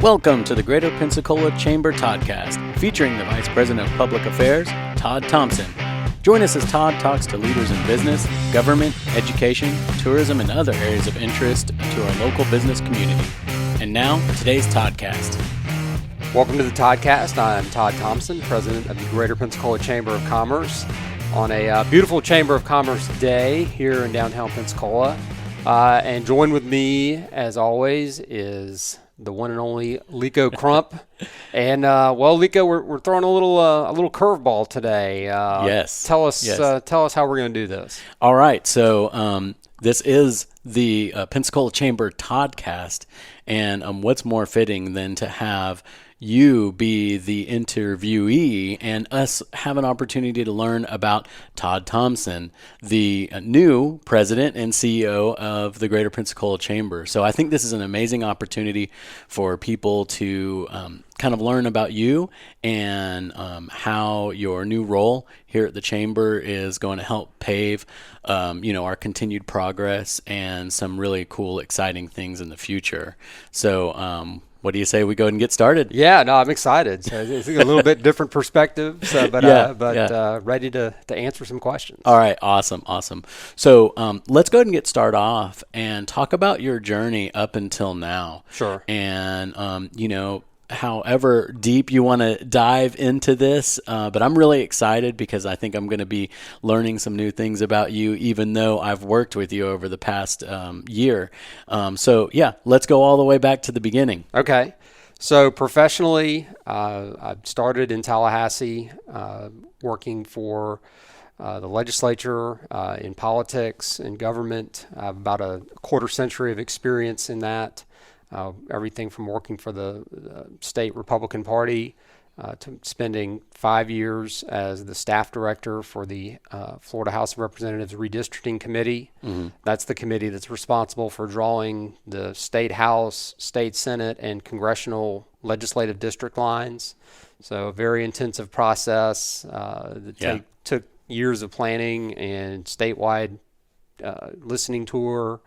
Welcome to the Greater Pensacola Chamber Toddcast, featuring the Vice President of Public Affairs, Todd Thomson. Join us as Todd talks to leaders in business, government, education, tourism, and other areas of interest to our local business community. And now, today's Toddcast. Welcome to the Toddcast. I'm Todd Thomson, President of the Greater Pensacola Chamber of Commerce, on a beautiful Chamber of Commerce day here in downtown Pensacola. And join with me, as always, is the one and only Lico Crump. And Lico, we're throwing a little curveball today. Yes. Tell us how we're going to do this. All right. So this is the Pensacola Chamber Toddcast, and what's more fitting than to have you be the interviewee and us have an opportunity to learn about Todd Thomson, the new president and CEO of the Greater Pensacola Chamber. So I think this is an amazing opportunity for people to kind of learn about you and how your new role here at the Chamber is going to help pave our continued progress and some really cool, exciting things in the future. So what do you say we go ahead and get started? Yeah, no, I'm excited. So it's a little bit different perspective, but ready to answer some questions. All right, awesome. So let's go ahead and get started off and talk about your journey up until now. Sure. And however deep you want to dive into this, but I'm really excited because I think I'm going to be learning some new things about you, even though I've worked with you over the past year. Let's go all the way back to the beginning. Okay. So professionally, I started in Tallahassee, working for the legislature, in politics and government. I have about a quarter century of experience in that. Everything from working for the state Republican Party to spending 5 years as the staff director for the Florida House of Representatives Redistricting Committee. Mm-hmm. That's the committee that's responsible for drawing the state House, state Senate, and congressional legislative district lines. So a very intensive process that took years of planning and statewide listening tour.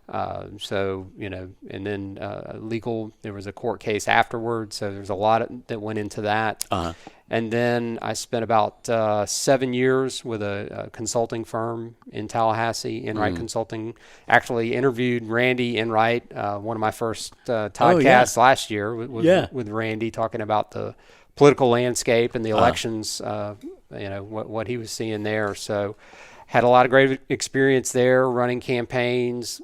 And then legal, there was a court case afterwards. So there's a lot that went into that. Uh-huh. And then I spent about 7 years with a consulting firm in Tallahassee, Enright Consulting. Actually interviewed Randy Enright, one of my first Toddcasts last year with Randy, talking about the political landscape and the elections, what he was seeing there. So had a lot of great experience there, running campaigns,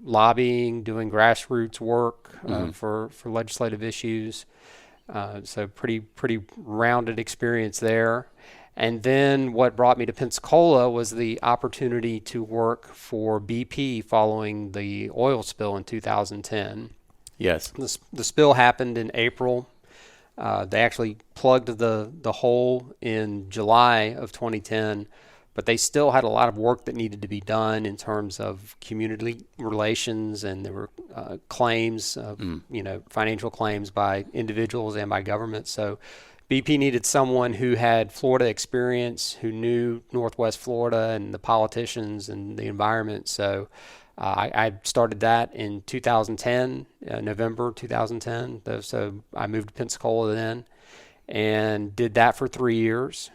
lobbying, doing grassroots work for legislative issues. So pretty rounded experience there. And then what brought me to Pensacola was the opportunity to work for BP following the oil spill in 2010. Yes. The spill happened in April. They actually plugged the hole in July of 2010. But they still had a lot of work that needed to be done in terms of community relations, and there were claims, financial claims by individuals and by government. So BP needed someone who had Florida experience, who knew Northwest Florida and the politicians and the environment. So I started that in 2010, November 2010. So I moved to Pensacola then and did that for 3 years.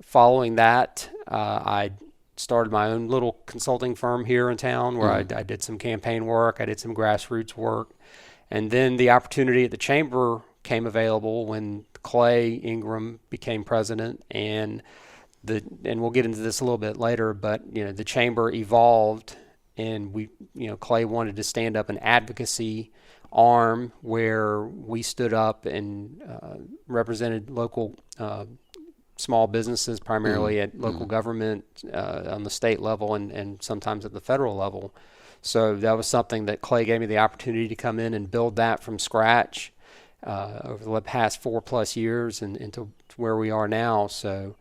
Following that, I started my own little consulting firm here in town where I did some campaign work, I did some grassroots work, and then the opportunity at the Chamber came available when Clay Ingram became president, and we'll get into this a little bit later, but the Chamber evolved, and Clay wanted to stand up an advocacy arm where we stood up and represented local small businesses, primarily at local government, on the state level, and sometimes at the federal level. So that was something that Clay gave me the opportunity to come in and build that from scratch over the past 4+ years and to where we are now. So,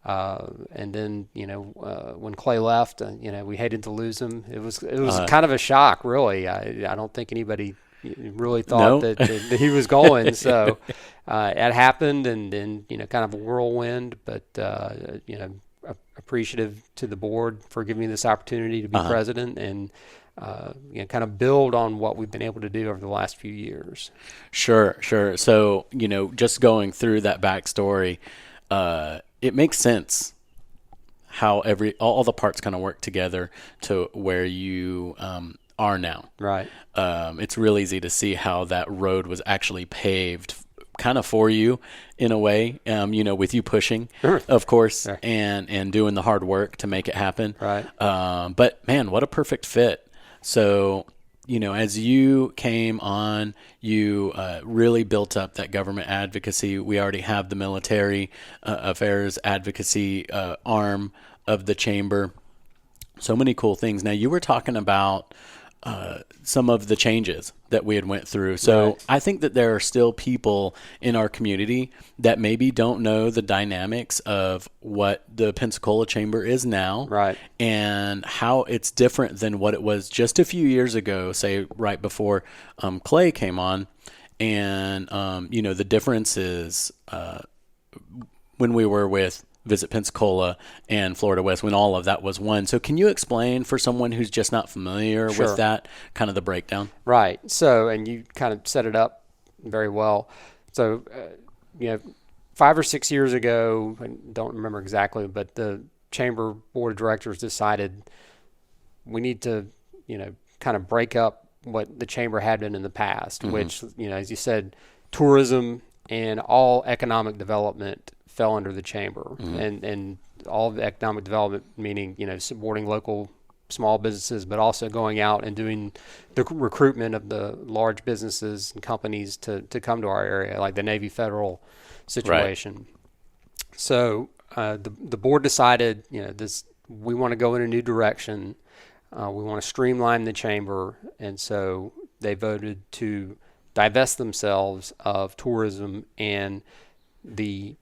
and then, when Clay left, we hated to lose him. It was kind of a shock, really. I don't think anybody really thought that he was going. So it happened, and then kind of a whirlwind, but appreciative to the board for giving me this opportunity to be president and kind of build on what we've been able to do over the last few years. Sure. So, just going through that backstory, it makes sense how all the parts kind of work together to where you are now. Right. It's real easy to see how that road was actually paved kind of for you in a way, with you pushing, of course, Sure. and doing the hard work to make it happen. Right. But man, what a perfect fit. So, as you came on, you really built up that government advocacy. We already have the military affairs advocacy arm of the chamber. So many cool things. Now, you were talking about some of the changes that we had went through. So Right. I think that there are still people in our community that maybe don't know the dynamics of what the Pensacola Chamber is now, Right. and how it's different than what it was just a few years ago, say right before Clay came on. And, the difference is when we were with Visit Pensacola and Florida West, when all of that was one. So can you explain for someone who's just not familiar Sure. with that, kind of the breakdown? Right. So, and you kind of set it up very well. So, 5 or 6 years ago, I don't remember exactly, but the chamber board of directors decided we need to, kind of break up what the chamber had been in the past, which, as you said, tourism and all economic development fell under the chamber, and all of the economic development, meaning, supporting local small businesses, but also going out and doing the recruitment of the large businesses and companies to come to our area, like the Navy Federal situation. Right. So the board decided, we want to go in a new direction. We want to streamline the chamber, and so they voted to divest themselves of tourism and the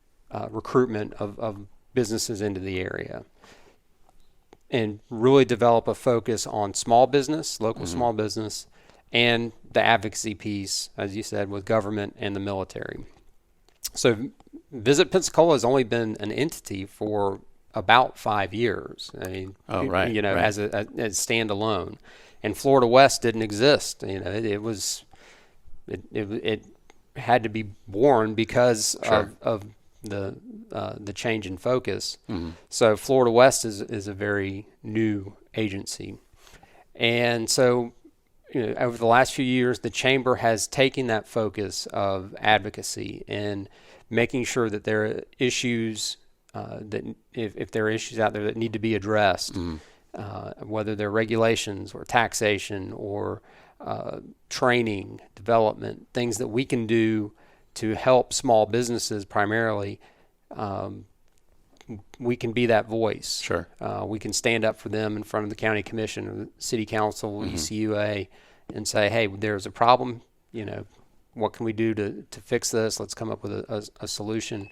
recruitment of businesses into the area, and really develop a focus on small business, local small business, and the advocacy piece, as you said, with government and the military. So Visit Pensacola has only been an entity for about 5 years. I mean, right. as standalone, and Florida West didn't exist. It had to be born because Sure. of the change in focus. So Florida West is a very new agency, and so over the last few years, the chamber has taken that focus of advocacy and making sure that there are issues that if there are issues out there that need to be addressed, whether they're regulations or taxation or training, development, things that we can do to help small businesses primarily, we can be that voice. Sure. We can stand up for them in front of the county commission or the city council, ECUA, and say, hey, there's a problem. What can we do to fix this? Let's come up with a solution.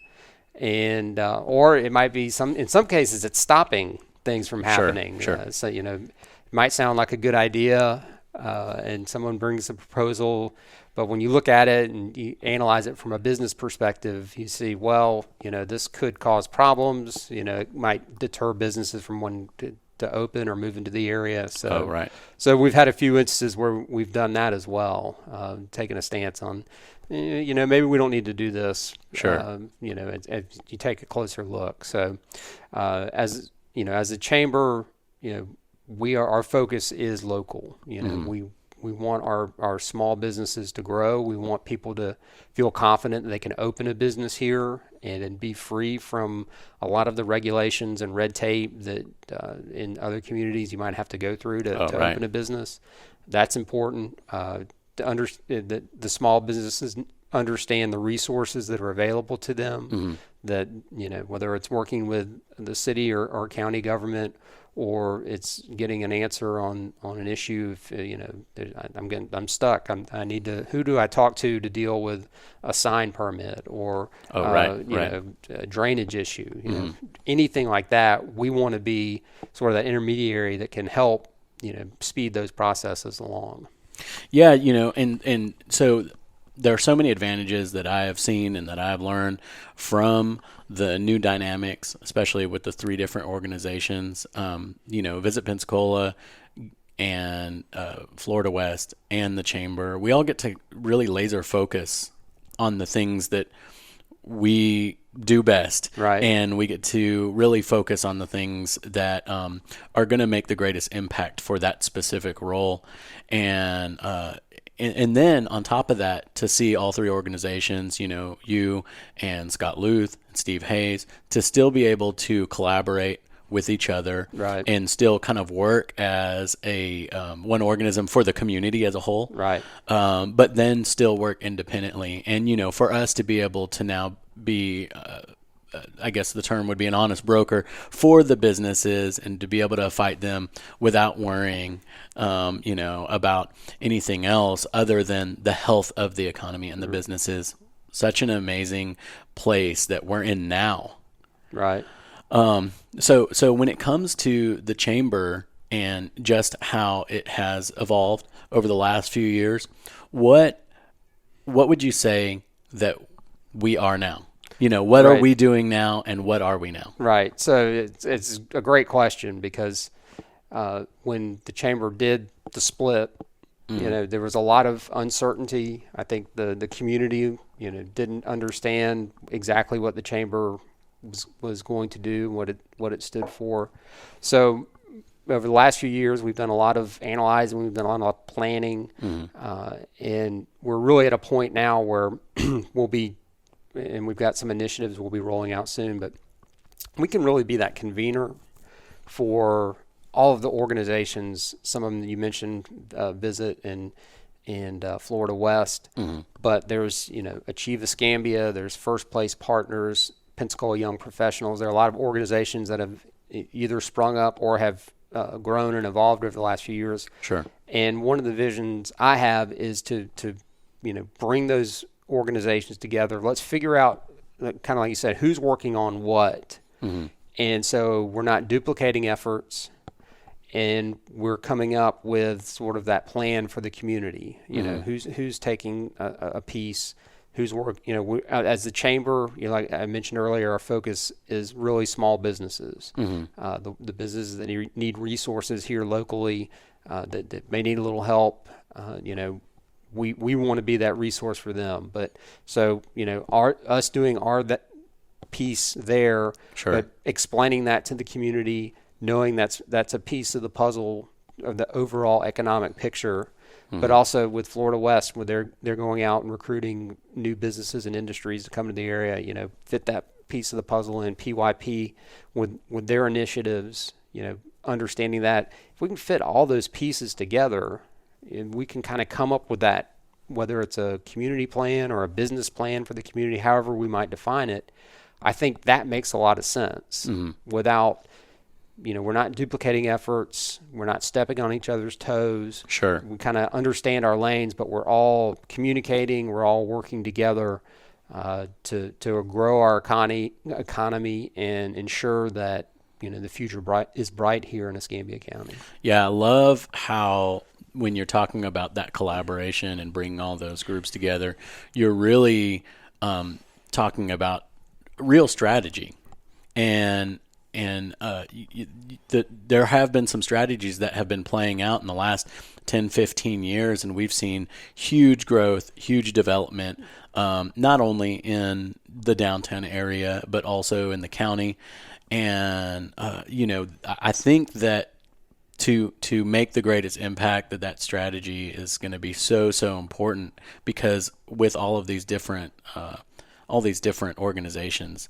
And or it might be in some cases it's stopping things from happening. Sure. So it might sound like a good idea, and someone brings a proposal, but when you look at it and you analyze it from a business perspective, you see, well, this could cause problems. It might deter businesses from wanting to open or move into the area. So, right. So we've had a few instances where we've done that as well, taking a stance on, maybe we don't need to do this. Sure. You take a closer look. So, as a chamber, our focus is local. We want our small businesses to grow. We want people to feel confident that they can open a business here and be free from a lot of the regulations and red tape that in other communities you might have to go through to Right. open a business. That's important. That the small businesses understand the resources that are available to them. That whether it's working with the city or county government, or it's getting an answer on an issue. If I'm stuck. I need to. Who do I talk to deal with a sign permit or a drainage issue? Anything like that. We want to be sort of that intermediary that can help speed those processes along. Yeah, and so there are so many advantages that I have seen and that I have learned from the new dynamics, especially with the 3 different organizations. Visit Pensacola and Florida West and the Chamber. We all get to really laser focus on the things that we do best, Right. and we get to really focus on the things that are going to make the greatest impact for that specific role. And then on top of that, to see all 3 organizations, you and Scott Luth and Steve Hayes, to still be able to collaborate with each other, Right. and still kind of work as a one organism for the community as a whole, Right. but then still work independently. And for us to be able to now be I guess the term would be an honest broker for the businesses, and to be able to fight them without worrying, about anything else other than the health of the economy and the businesses. Such an amazing place that we're in now. Right. So when it comes to the Chamber and just how it has evolved over the last few years, what would you say that we are now? What are Right. we doing now, and what are we now? Right. So it's a great question, because when the Chamber did the split, there was a lot of uncertainty. I think the community, didn't understand exactly what the Chamber was going to do, what it stood for. So over the last few years, we've done a lot of analyzing, we've done a lot of planning, and we're really at a point now where and we've got some initiatives we'll be rolling out soon, but we can really be that convener for all of the organizations. Some of them you mentioned, Visit and Florida West, but there's Achieve Escambia, there's First Place Partners, Pensacola Young Professionals. There are a lot of organizations that have either sprung up or have grown and evolved over the last few years. Sure. And one of the visions I have is to bring those organizations together. Let's figure out, kind of like you said, who's working on what. And so we're not duplicating efforts, and we're coming up with sort of that plan for the community. Who's taking a piece, who's work. As the Chamber, like I mentioned earlier, our focus is really small businesses, the businesses that need resources here locally, that may need a little help. We want to be that resource for them. But so, us doing that piece there, Sure. but explaining that to the community, knowing that's a piece of the puzzle of the overall economic picture. But also with Florida West, where they're going out and recruiting new businesses and industries to come to the area, fit that piece of the puzzle in. PYP with their initiatives, understanding that if we can fit all those pieces together, and we can kind of come up with that, whether it's a community plan or a business plan for the community, however we might define it, I think that makes a lot of sense without, we're not duplicating efforts. We're not stepping on each other's toes. Sure. We kind of understand our lanes, but we're all communicating. We're all working together to grow our economy and ensure that, the future is bright here in Escambia County. Yeah, I love how when you're talking about that collaboration and bringing all those groups together, you're really talking about real strategy. And there have been some strategies that have been playing out in the last 10, 15 years, and we've seen huge growth, huge development, not only in the downtown area, but also in the county. And, I think that to make the greatest impact, that strategy is going to be so important, because with all these different organizations,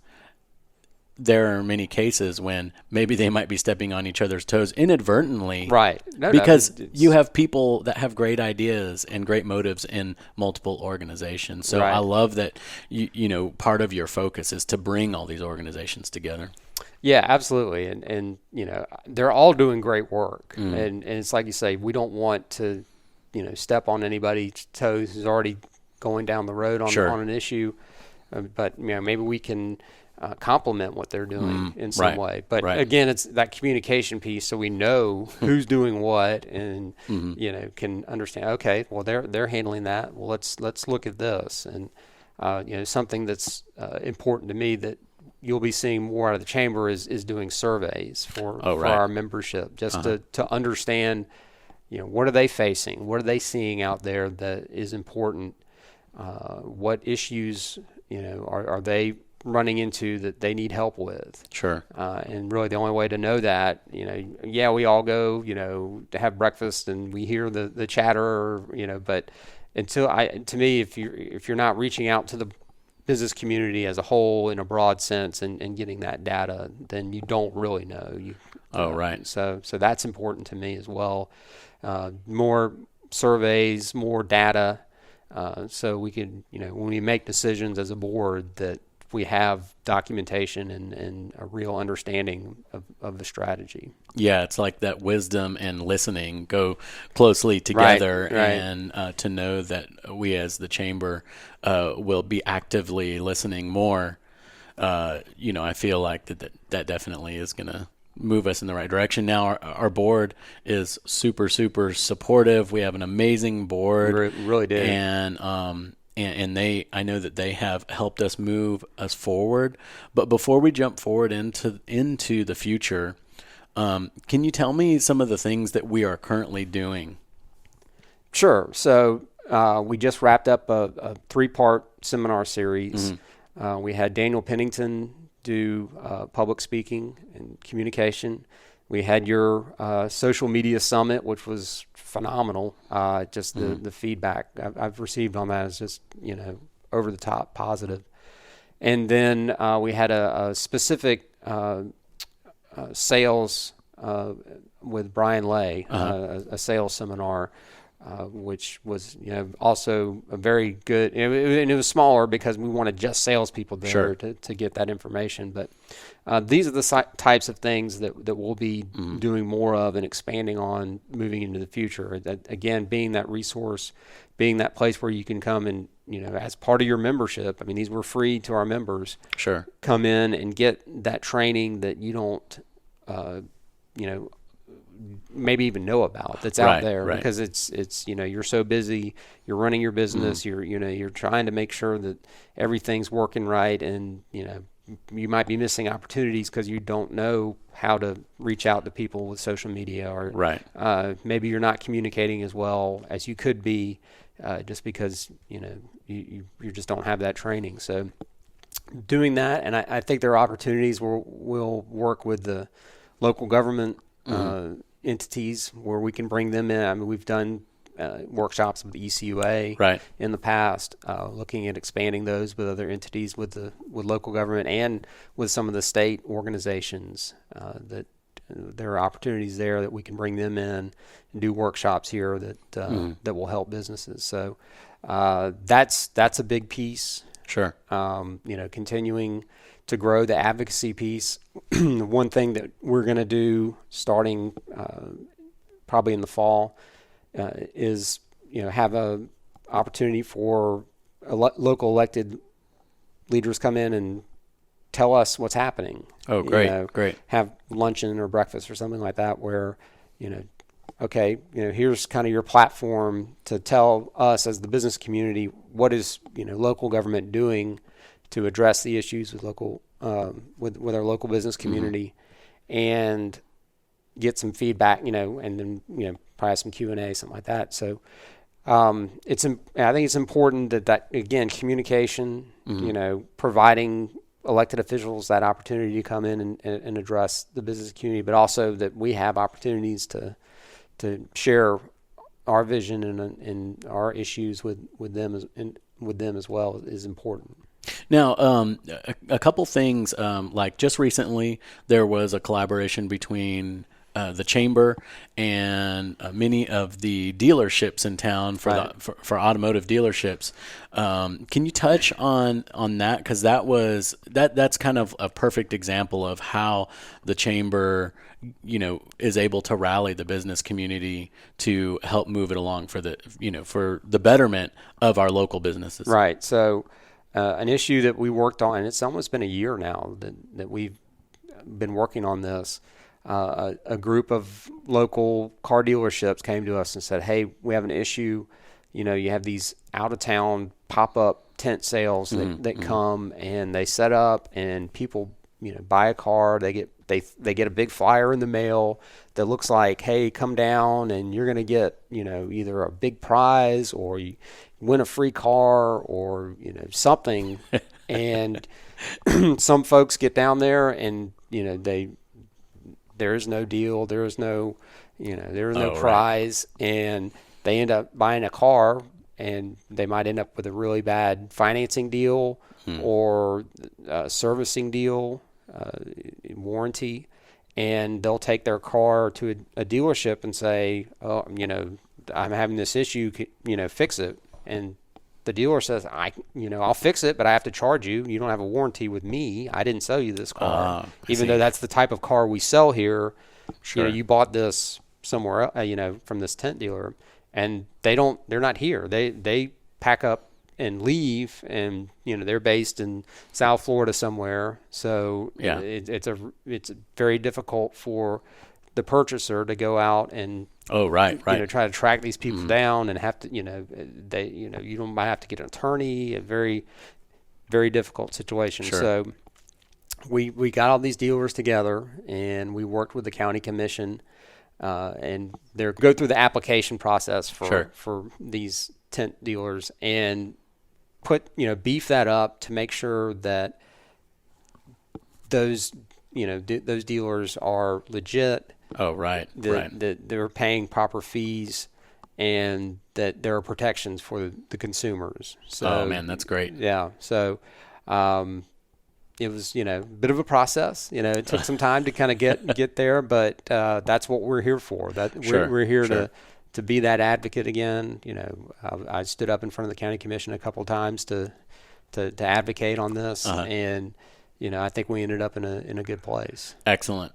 there are many cases when maybe they might be stepping on each other's toes inadvertently, right? Because you have people that have great ideas and great motives in multiple organizations. So Right. I love that part of your focus is to bring all these organizations together. Yeah, absolutely. And they're all doing great work. And it's like you say, we don't want to, step on anybody's toes who's already going down the road on Sure. on an issue. But maybe we can complement what they're doing in some right, way. But right. again, it's that communication piece, so we know who's doing what, and can understand. Okay, well they're handling that. Well, let's look at this, and something that's important to me that you'll be seeing more out of the chamber is doing surveys for our membership, just to understand, what are they facing, what are they seeing out there that is important, what issues are they running into that they need help with. Sure. And really the only way to know that, we all go, to have breakfast and we hear the chatter, but to me, if you're not reaching out to the business community as a whole in a broad sense and getting that data, then you don't really know. Right. So that's important to me as well. More surveys, more data, so we can, when we make decisions as a board, that we have documentation and a real understanding of the strategy. Yeah, it's like that wisdom and listening go closely together, right. And to know that we as the chamber will be actively listening more. I feel like that definitely is going to move us in the right direction. Now our board is super, super supportive. We have an amazing board. We really do. And I know that they have helped us move us forward. But before we jump forward into the future, can you tell me some of the things that we are currently doing? Sure. So we just wrapped up a 3-part seminar series. We had Daniel Pennington do public speaking and communication. We had your social media summit, which was phenomenal. Just the feedback I've received on that is just, over the top positive. And then we had a specific sales with Brian Lay, a sales seminar, which was, also a very good, and it was smaller because we wanted just salespeople there. Sure. to get that information. But these are the types of things that we'll be doing more of and expanding on moving into the future. That, again, being that resource, being that place where you can come and, as part of your membership, I mean, these were free to our members. Sure. Come in and get that training that you don't, maybe even know about, that's out there, right. because it's you're so busy, you're running your business, you're trying to make sure that everything's working right, and you might be missing opportunities because you don't know how to reach out to people with social media, or maybe you're not communicating as well as you could be, just because you just don't have that training. So doing that, and I think there are opportunities where we'll work with the local government entities where we can bring them in. I mean, we've done workshops with the ECUA in the past, looking at expanding those with other entities, with local government and with some of the state organizations. That there are opportunities there that we can bring them in and do workshops here that will help businesses. So that's a big piece. Sure. Continuing to grow the advocacy piece. One thing that we're going to do starting probably in the fall is have a opportunity for local elected leaders come in and tell us what's happening. Oh, great, great. Have luncheon or breakfast or something like that where, okay, here's kind of your platform to tell us as the business community what is, local government doing to address the issues with local, with our local business community, and get some feedback, and then, probably some Q&A, something like that. So, I think it's important that again, communication, providing elected officials that opportunity to come in and address the business community, but also that we have opportunities to share our vision and our issues with them as well is important. Now, a couple things, like just recently there was a collaboration between the chamber and many of the dealerships in town for automotive dealerships. Can you touch on that? Because that's kind of a perfect example of how the chamber, is able to rally the business community to help move it along for the betterment of our local businesses. Right. So an issue that we worked on, and it's almost been a year now that we've been working on this. A group of local car dealerships came to us and said, "Hey, we have an issue. You have these out-of-town pop-up tent sales that come, and they set up, and people, buy a car. They get a big flyer in the mail that looks like, hey, come down, and you're going to get, either a big prize or you win a free car or, something." And some folks get down there and, there is no deal. There is no, prize. Right. And they end up buying a car, and they might end up with a really bad financing deal or a servicing deal, warranty. And they'll take their car to a dealership and say, "Oh, I'm having this issue, fix it." And the dealer says, I'll fix it, but I have to charge you. You don't have a warranty with me. I didn't sell you this car. Even though that's the type of car we sell here. Sure. You bought this somewhere, from this tent dealer, and they're not here. They pack up and leave, and, they're based in South Florida somewhere. So yeah, it's very difficult for the purchaser to go out and try to track these people down and have to, you might have to get an attorney. A very, very difficult situation. Sure. So we got all these dealers together, and we worked with the county commission, and they go through the application process for these tent dealers, and beef that up to make sure that those dealers are legit. Oh, right. That they're paying proper fees, and that there are protections for the consumers. So, oh man, that's great. Yeah. So, it was, a bit of a process. It took some time to kind of get there, but that's what we're here for. We're here to be that advocate again. I stood up in front of the county commission a couple of times to advocate on this, and I think we ended up in a good place. Excellent.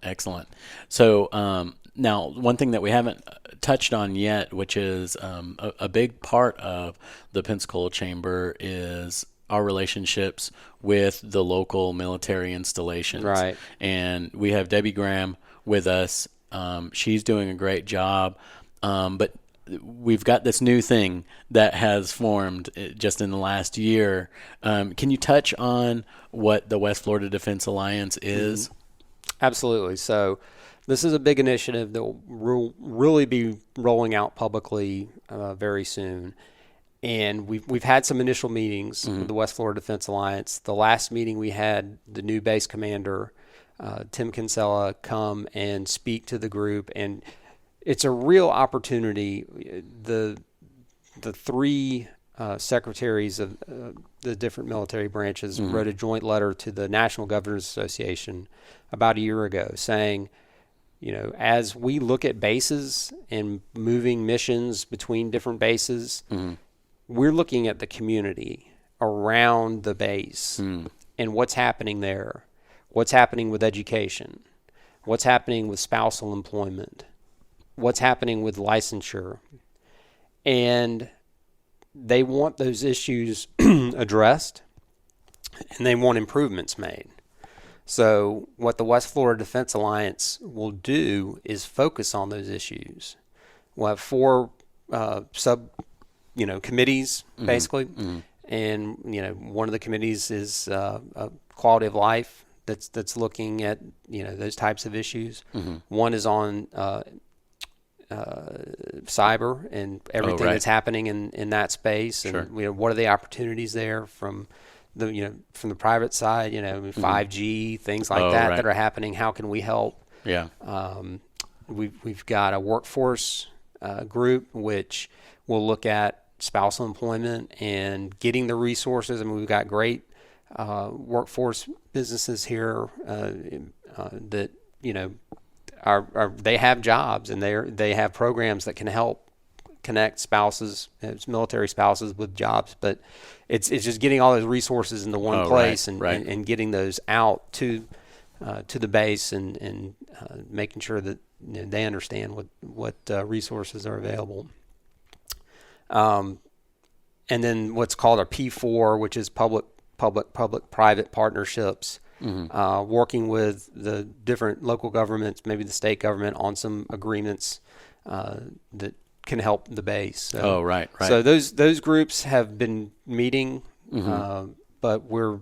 So now, one thing that we haven't touched on yet, which is a big part of the Pensacola Chamber, is our relationships with the local military installations. Right. And we have Debbie Graham with us. She's doing a great job. But we've got this new thing that has formed just in the last year. Can you touch on what the West Florida Defense Alliance is? Absolutely. So this is a big initiative that will really be rolling out publicly very soon. And we've had some initial meetings with the West Florida Defense Alliance. The last meeting we had the new base commander, Tim Kinsella, come and speak to the group, and it's a real opportunity. The three secretaries of the different military branches wrote a joint letter to the National Governors Association about a year ago saying, as we look at bases and moving missions between different bases, we're looking at the community around the base and what's happening there, what's happening with education, what's happening with spousal employment, what's happening with licensure. And they want those issues addressed, and they want improvements made. So what the West Florida Defense Alliance will do is focus on those issues. We'll have 4 committees, basically. And, one of the committees is quality of life that's looking at, those types of issues. One is on cyber and everything that's happening in that space, and what are the opportunities there from the private side, 5G, things like that are happening. How can we help? Yeah. We've got a workforce group which will look at spousal employment and getting the resources. I mean, we've got great workforce businesses here that they have jobs, and they have programs that can help connect spouses, military spouses, with jobs. But it's just getting all those resources into one place and getting those out to the base and making sure that they understand what resources are available. And then what's called a P4, which is public public-private partnerships, working with the different local governments, maybe the state government, on some agreements that can help the base. So, right. So those groups have been meeting, but we're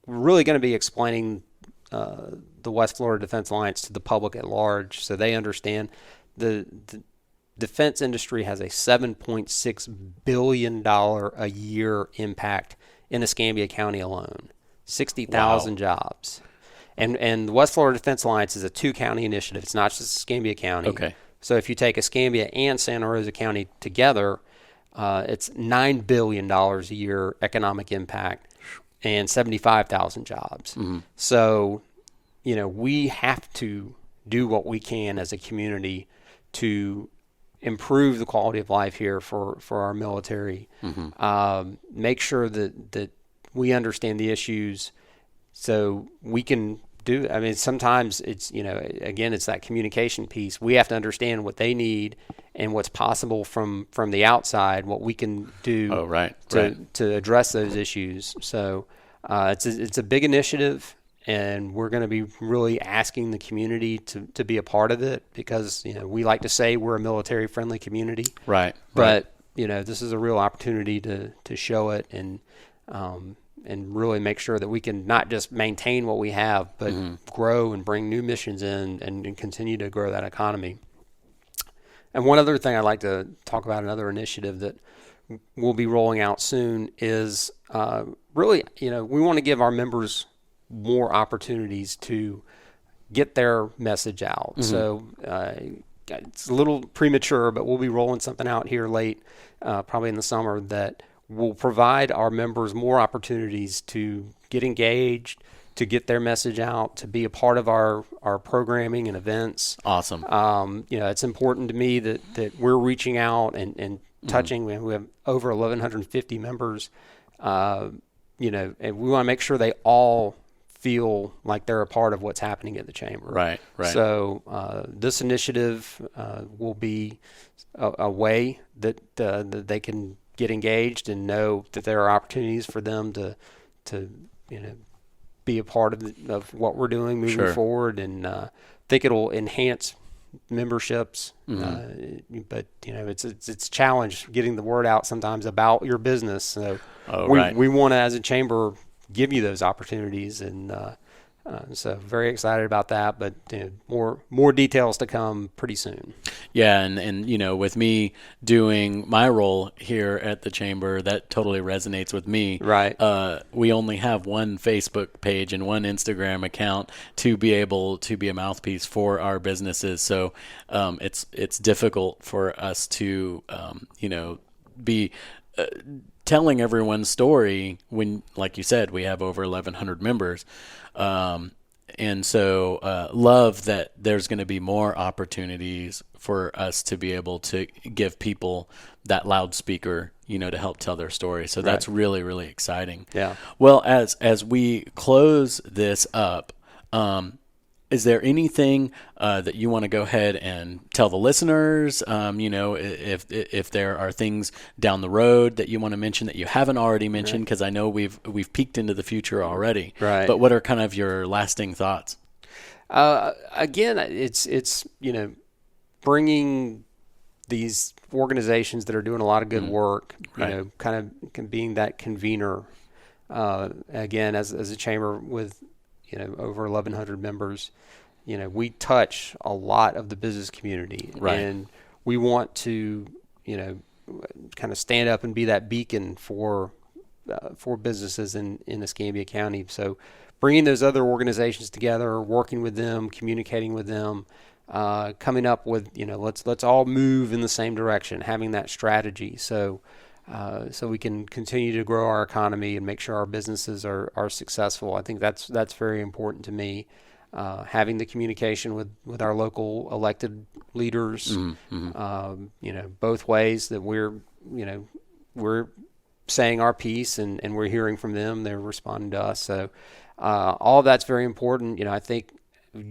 really going to be explaining the West Florida Defense Alliance to the public at large, so they understand the defense industry has a $7.6 billion a year impact in Escambia County alone, 60,000 jobs. And the West Florida Defense Alliance is a 2-county initiative. It's not just Escambia County. Okay. So if you take Escambia and Santa Rosa County together, it's $9 billion a year economic impact and 75,000 jobs. So, we have to do what we can as a community to improve the quality of life here for our military. Make sure that we understand the issues so we can do. I mean, sometimes it's, again, it's that communication piece. We have to understand what they need and what's possible from the outside, what we can do to address those issues. So it's a big initiative, and we're going to be really asking the community to be a part of it because, we like to say we're a military-friendly community. Right. But, this is a real opportunity to show it and really make sure that we can not just maintain what we have, but grow and bring new missions in and continue to grow that economy. And one other thing I'd like to talk about, another initiative that we'll be rolling out soon is really, we want to give our members more opportunities to get their message out. So it's a little premature, but we'll be rolling something out here late, probably in the summer, that will provide our members more opportunities to get engaged, to get their message out, to be a part of our programming and events. Awesome. It's important to me that we're reaching out and touching. We have over 1,150 members, and we want to make sure they all feel like they're a part of what's happening at the chamber. Right. So this initiative will be a way that they can get engaged and know that there are opportunities for them to be a part of what we're doing moving forward, and think it'll enhance memberships. But it's a challenge getting the word out sometimes about your business. So we want to, as a chamber, give you those opportunities, and so very excited about that. But more details to come pretty soon. Yeah, and with me doing my role here at the chamber, that totally resonates with me. Right. We only have one Facebook page and one Instagram account to be able to be a mouthpiece for our businesses. So it's difficult for us to be telling everyone's story when, like you said, we have over 1,100 members. And so love that there's going to be more opportunities for us to be able to give people that loudspeaker, to help tell their story. So that's really, really exciting. Yeah. Well, as we close this up, is there anything that you want to go ahead and tell the listeners? If there are things down the road that you want to mention that you haven't already mentioned, because I know we've peeked into the future already. Right. But what are kind of your lasting thoughts? Again, it's bringing these organizations that are doing a lot of good work. Kind of being that convener. Again, as a chamber with over 1,100 members, we touch a lot of the business community, and we want to, kind of stand up and be that beacon for businesses in Escambia County. So bringing those other organizations together, working with them, communicating with them, coming up with, let's all move in the same direction, having that strategy. So we can continue to grow our economy and make sure our businesses are successful. I think that's very important to me. Having the communication with our local elected leaders, both ways, that we're saying our piece and we're hearing from them. They're responding to us. So all of that's very important. I think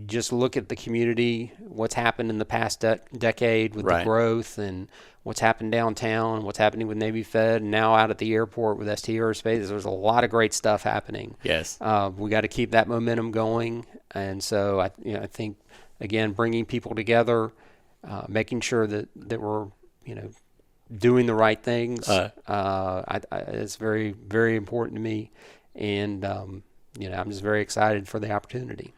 just look at the community, what's happened in the past decade with the growth and what's happened downtown, what's happening with Navy Fed, and now out at the airport with ST Aerospace. There's a lot of great stuff happening. Yes. We got to keep that momentum going. And so I think, again, bringing people together, making sure that we're, doing the right things, it's very, very important to me. And, I'm just very excited for the opportunity.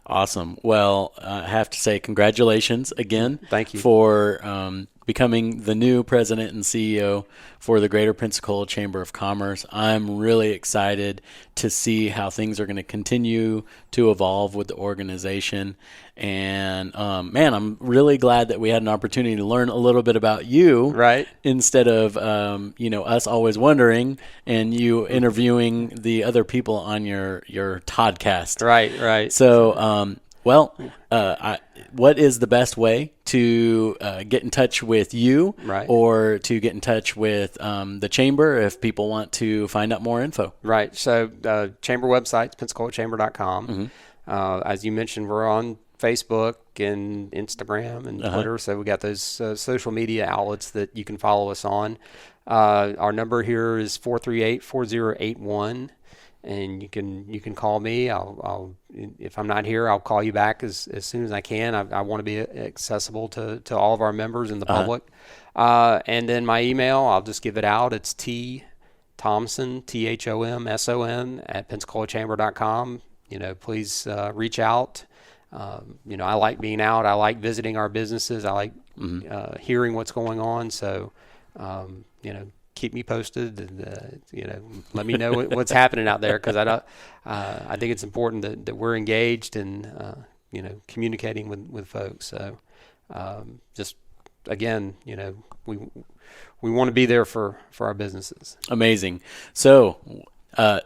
Awesome. Well, I have to say congratulations again. Thank you. For becoming the new president and CEO for the Greater Pensacola Chamber of Commerce. I'm really excited to see how things are going to continue to evolve with the organization. And, man, I'm really glad that we had an opportunity to learn a little bit about you. Right. Instead of, us always wondering and you interviewing the other people on your Toddcast. Right. So, what is the best way to get in touch with you, or to get in touch with the chamber if people want to find out more info? Right. So chamber website's PensacolaChamber.com. Mm-hmm. As you mentioned, we're on Facebook and Instagram and Twitter. So we got those social media outlets that you can follow us on. Our number here is 438-4081. And you can call me. I'll if I'm not here, I'll call you back as soon as I can. I want to be accessible to all of our members and the public. And then my email, I'll just give it out. It's Thomson, THOMSON at PensacolaChamber.com. Please reach out. I like being out. I like visiting our businesses. I like hearing what's going on. So, keep me posted, and let me know what's happening out there, because I think it's important that we're engaged and communicating with folks. So just again, we want to be there for our businesses. Amazing. So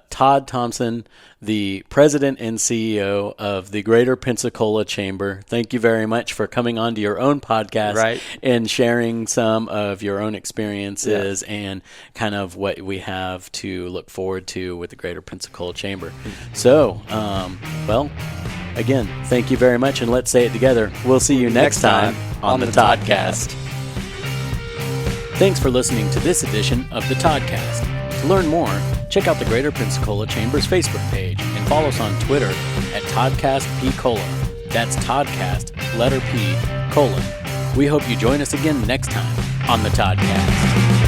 Todd Thomson, the president and CEO of the Greater Pensacola Chamber, thank you very much for coming on to your own podcast and sharing some of your own experiences and kind of what we have to look forward to with the Greater Pensacola Chamber. So, again, thank you very much, and let's say it together. We'll see you next time on the Toddcast. Thanks for listening to this edition of the Toddcast. To learn more, check out the Greater Pensacola Chamber's Facebook page and follow us on Twitter at ToddcastPcola. That's Toddcast, letter P, colon. We hope you join us again next time on the Toddcast.